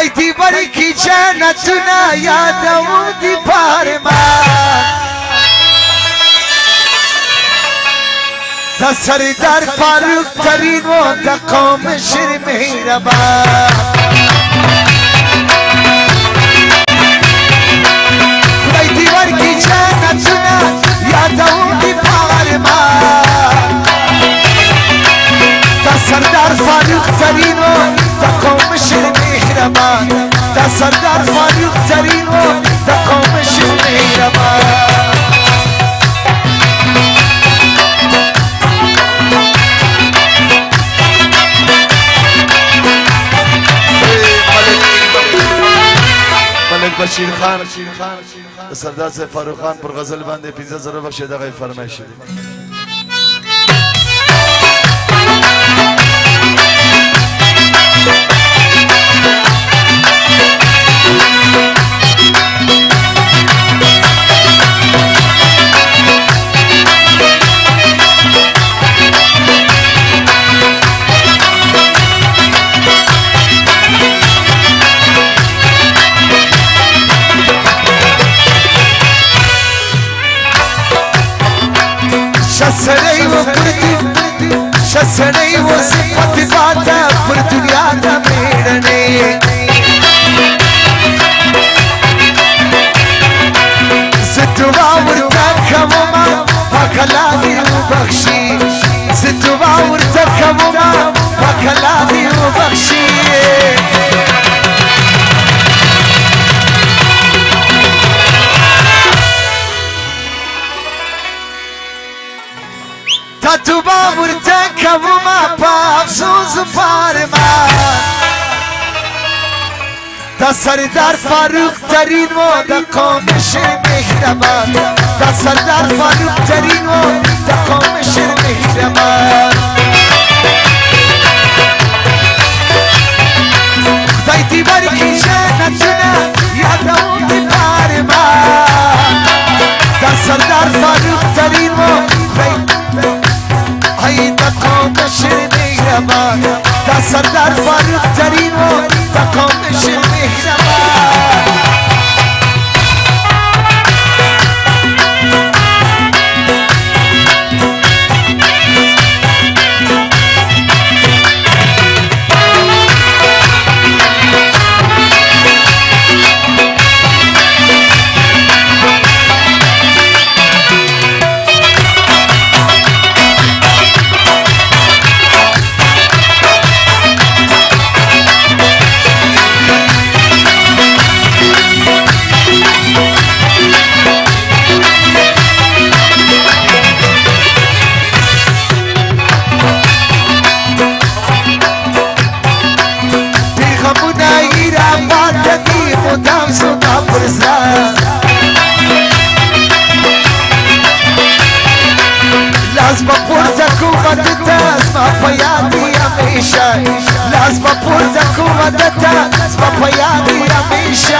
خدایتی بری کی جنتونه یادمون دی پار من تا سردار فاروق ترین و تا قوم شیر مهربان خدایتی بری کی جنتونه یادمون دی پار من تا سردار فاروق ترین و تا قوم شیر مهربان تا سردار فاروق ترین و تا قوم شیر مهربان ملک بشیر خان سردار سے فاروق خان پر غزل باندې 15000 بخښه دغه فرمایش دی شسري وبردي شسري وصفت باتا پر دنیا دا میرنی ستوا ورتا کموما پاکلانی و بخشی ستوا ورتا کموما پاکلانی و بخشی تا تو باور تکمو ما پا افسوس پارما تا سردار فاروق ترین و دا قوم شیر مهربان تا سردار فاروق ترین و دا قوم شیر مهربان خدایتی بری کی جنتونه یادمون دی پارما تا سردار فاروق ترین و ای تا قوم شیر مهربان تا سردار فاروق ترین و تا قوم شیر مهربان لازم پورته کومت اسما پیادی همیشه لازم پورته کومت اسما پیادی همیشه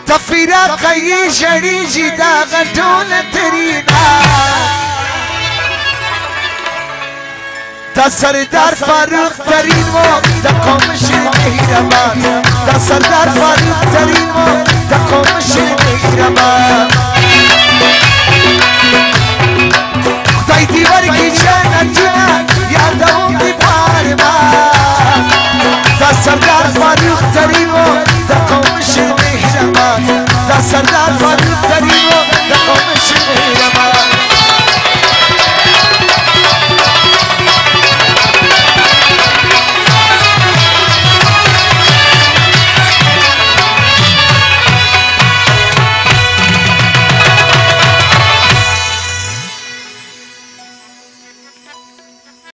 تفیراقی شریجی دا غټون ترینا تا سردار فاروق ترین و دا قوم شیر مهربان تا سردار فاروق ترین و